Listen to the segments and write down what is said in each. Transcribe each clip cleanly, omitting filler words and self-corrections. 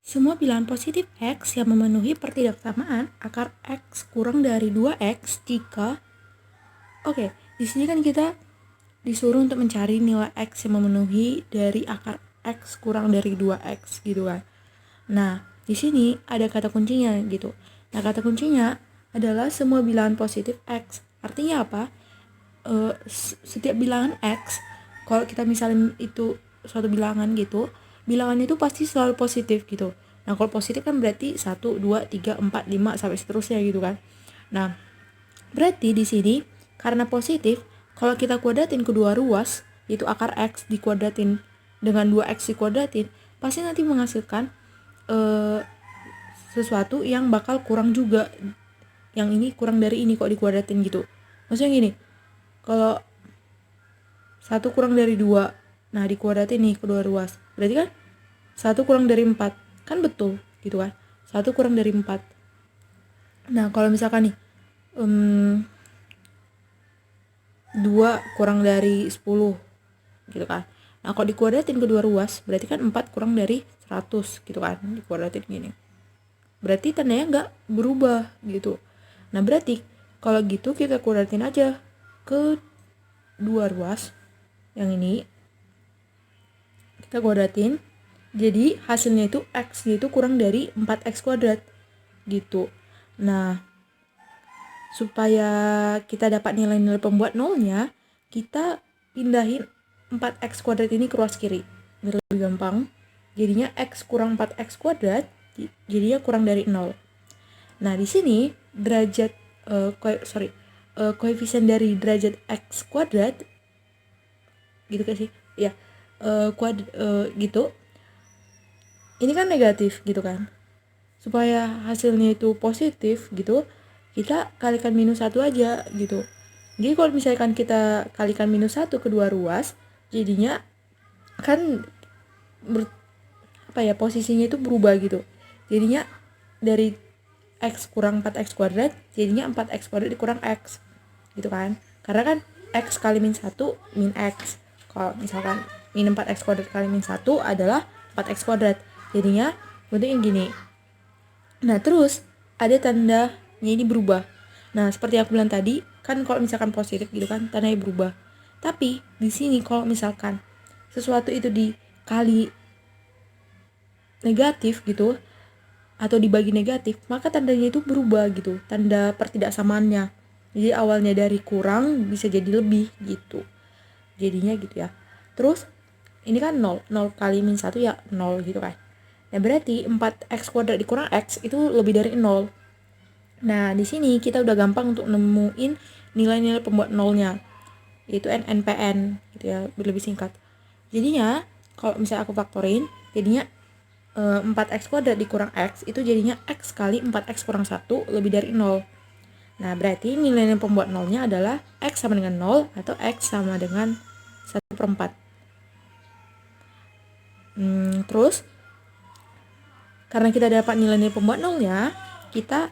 Semua bilangan positif X yang memenuhi pertidaksamaan akar X kurang dari 2X jika di sini kan kita disuruh untuk mencari nilai X yang memenuhi dari akar X kurang dari 2X gitu kan. Nah, di sini ada kata kuncinya gitu. Nah, kata kuncinya adalah semua bilangan positif X. Artinya apa? Setiap bilangan X, kalau kita misalnya itu suatu bilangan gitu, bilangan itu pasti selalu positif gitu. Nah, kalau positif kan berarti 1, 2, 3, 4, 5 sampai seterusnya gitu kan. Nah, berarti di sini karena positif, kalau kita kuadratin kedua ruas, yaitu akar X dikuadratin dengan 2X dikuadratin, pasti nanti menghasilkan sesuatu yang bakal kurang juga. Yang ini kurang dari ini kok dikuadratin gitu. Maksudnya gini, kalau 1 kurang dari 2, nah dikuadratin nih kedua ruas, berarti kan 1 kurang dari 4, kan betul gitu kan. 1 kurang dari 4. Nah, kalau misalkan nih 2 kurang dari 10 gitu kan. Nah, kalau dikuadratin kedua ruas, berarti kan 4 kurang dari 100 gitu kan. Dikuadratin gini. Berarti tandanya nggak berubah gitu. Nah, berarti kalau gitu kita kuadratin aja ke dua ruas. Yang ini kita kuadratin. Jadi hasilnya itu X itu kurang dari 4X kuadrat gitu. Nah, supaya kita dapat nilai-nilai pembuat nolnya, kita pindahin 4X kuadrat ini ke ruas kiri. Biar lebih gampang. Jadinya X kurang 4X kuadrat, jadinya kurang dari 0. Nah, di sini derajat koefisien dari derajat X kuadrat gitu kan sih? Ya, gitu. Ini kan negatif gitu kan. Supaya hasilnya itu positif gitu, kita kalikan -1 aja gitu. Jadi kalau misalkan kita kalikan -1 kedua ruas, jadinya kan posisinya itu berubah gitu. Jadinya dari X kurang 4X kuadrat, jadinya 4X kuadrat dikurang X gitu kan. Karena kan X kali -1 min X. Kalau misalkan min 4X kuadrat kali -1 adalah 4X kuadrat. Jadinya bentuknya gini. Nah, terus ada tandanya ini berubah. Nah, seperti aku bilang tadi, kan kalau misalkan positif gitu kan, tandanya berubah. Tapi di sini kalau misalkan sesuatu itu dikali negatif gitu atau dibagi negatif, maka tandanya itu berubah gitu, tanda pertidaksamaannya. Jadi awalnya dari kurang bisa jadi lebih gitu. Jadinya gitu ya. Terus ini kan 0 kali -1 ya 0 gitu kan. Nah, berarti 4X kuadrat dikurang X itu lebih dari 0. Nah, di sini kita udah gampang untuk nemuin nilai-nilai pembuat nolnya, yaitu NPN gitu ya, lebih singkat. Jadinya kalau misalnya aku faktorin, jadinya 4X kuadrat dikurang X itu jadinya X kali 4X kurang 1 lebih dari 0. Nah, berarti nilai pembuat nolnya adalah X sama dengan 0 atau X sama dengan 1/4. Terus karena kita dapat nilai pembuat nolnya, kita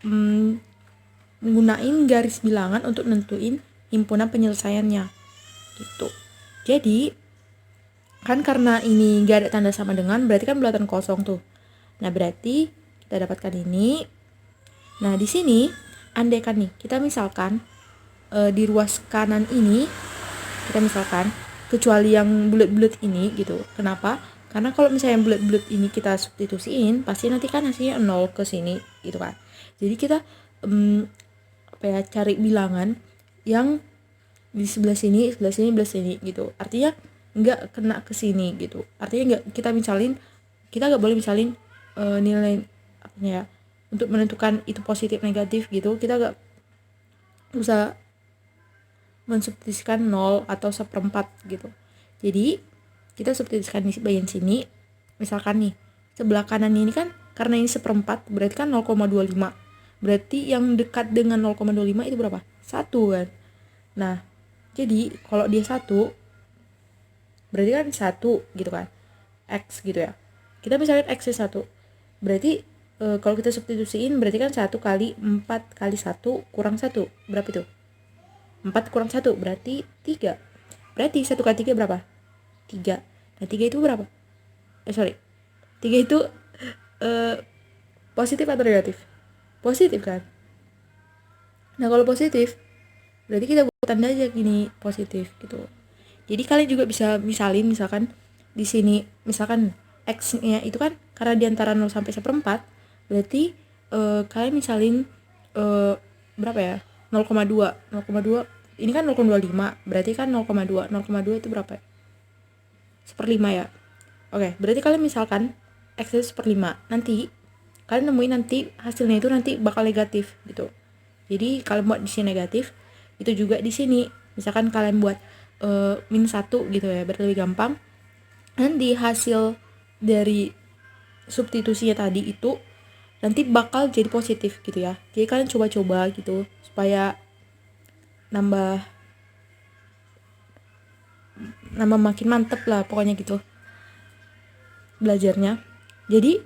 menggunakan garis bilangan untuk nentuin himpunan penyelesaiannya gitu. Jadi kan karena ini gak ada tanda sama dengan, berarti kan bulatan kosong tuh. Nah, berarti kita dapatkan ini. Nah, di sini andaikan nih kita misalkan di ruas kanan ini kita misalkan kecuali yang bulat-bulat ini gitu. Kenapa? Karena kalau misalnya yang bulat-bulat ini kita substitusiin, pasti nanti kan hasilnya 0 ke sini gitu kan. Jadi kita cari bilangan yang di sebelah sini gitu. Artinya nggak kena ke sini gitu. Artinya kita nggak boleh misalin nilai untuk menentukan itu positif negatif gitu. Kita nggak usah mensubstitusikan 0 atau 1/4 gitu. Jadi kita substitusikan di bagian sini. Misalkan nih sebelah kanan ini kan karena ini 1/4 berarti kan 0,25. Berarti yang dekat dengan 0,25 itu berapa? 1 kan. Nah, jadi kalau dia 1 berarti kan 1 gitu kan. X gitu ya. Kita bisa lihat X 1. Berarti kalau kita substitusiin berarti kan 1 kali 4 kali 1 kurang 1. Berapa itu? 4 kurang 1 berarti 3. Berarti 1 kali 3 berapa? 3. Nah, 3 itu berapa? 3 itu positif atau negatif? Positif kan? Nah kalau positif berarti kita buat tanda aja gini positif gitu. Jadi kalian juga bisa misalin, misalkan di sini misalkan x-nya itu kan karena di antara 0 sampai 1/4, berarti kalian misalin berapa ya? 0,2. 0,2 ini kan 0,25, berarti kan 0,2. 0,2 itu berapa ya? 1/5 ya. Oke, berarti kalian misalkan x itu 1/5. Nanti kalian nemuin nanti hasilnya itu nanti bakal negatif gitu. Jadi kalian buat di sini negatif, itu juga di sini. Misalkan kalian buat -1 gitu ya, berarti lebih gampang. Nanti hasil dari substitusinya tadi itu nanti bakal jadi positif gitu ya. Jadi kalian coba-coba gitu supaya nambah makin mantep lah pokoknya gitu belajarnya. Jadi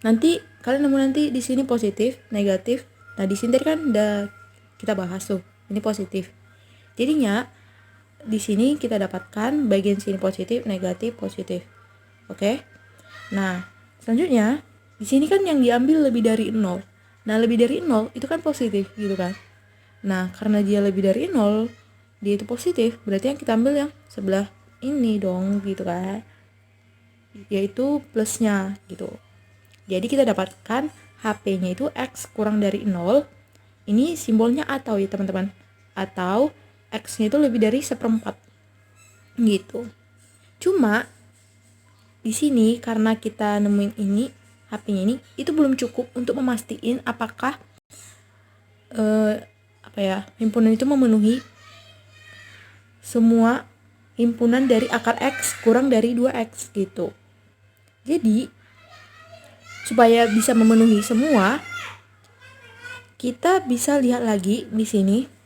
nanti kalian nemu nanti di sini positif, negatif. Nah di sini tadi kan udah kita bahas tuh, ini positif. Jadinya di sini kita dapatkan bagian sini positif, negatif, positif. Oke. Nah, selanjutnya di sini kan yang diambil lebih dari 0. Nah, lebih dari 0 itu kan positif gitu kan. Nah, karena dia lebih dari 0, dia itu positif, berarti yang kita ambil yang sebelah ini dong gitu kan. Yaitu plusnya gitu. Jadi kita dapatkan HP-nya itu X kurang dari 0. Ini simbolnya atau ya teman-teman. Atau X-nya itu lebih dari 1/4 gitu. Cuma di sini karena kita nemuin ini HP-nya ini itu belum cukup untuk memastikan apakah himpunan itu memenuhi semua himpunan dari akar X kurang dari 2X gitu. Jadi supaya bisa memenuhi semua, kita bisa lihat lagi di sini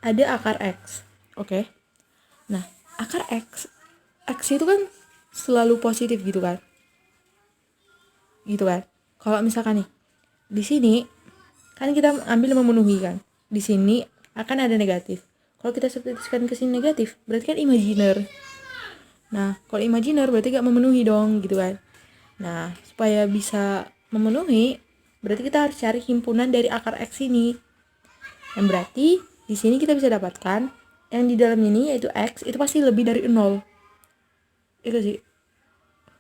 ada akar X. Oke. Nah, akar X itu kan selalu positif gitu kan. Gitu kan. Kalau misalkan nih di sini kan kita ambil memenuhi kan. Di sini akan ada negatif. Kalau kita substitusikan ke sini negatif, berarti kan imajiner. Nah, kalau imajiner berarti gak memenuhi dong gitu kan. Nah, supaya bisa memenuhi, berarti kita harus cari himpunan dari akar X ini. Dan berarti di sini kita bisa dapatkan yang di dalamnya ini yaitu X itu pasti lebih dari 0. Itu sih.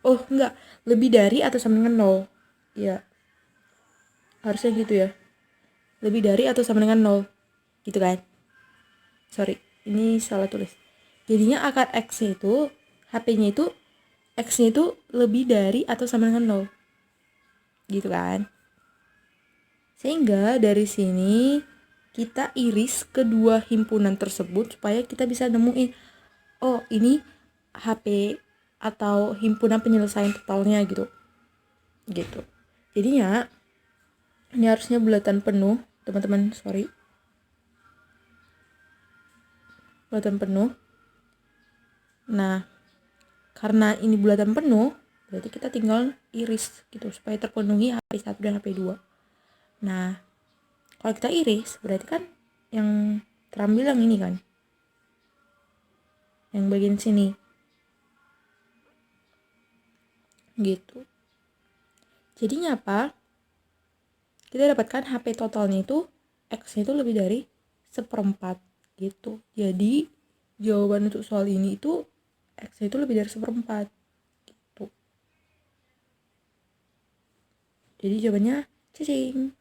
Oh, enggak, lebih dari atau sama dengan 0. Ya. Harusnya gitu ya. Lebih dari atau sama dengan 0. Gitu kan. Sorry, ini salah tulis. Jadinya akar X-nya itu HP-nya itu X-nya itu lebih dari atau sama dengan 0. Gitu kan. Sehingga dari sini kita iris kedua himpunan tersebut supaya kita bisa nemuin oh ini HP atau himpunan penyelesaian totalnya gitu. Jadinya ini harusnya bulatan penuh, teman-teman, bulatan penuh. Nah, karena ini bulatan penuh, berarti kita tinggal iris gitu supaya terpenuhi HP1 dan HP2. Nah, kalau kita iris, berarti kan yang terambil yang ini kan. Yang bagian sini. Gitu. Jadinya apa? Kita dapatkan HP totalnya itu X-nya itu lebih dari 1/4 gitu. Jadi jawaban untuk soal ini itu X-nya itu lebih dari 1/4 gitu. Jadi jawabannya cacing.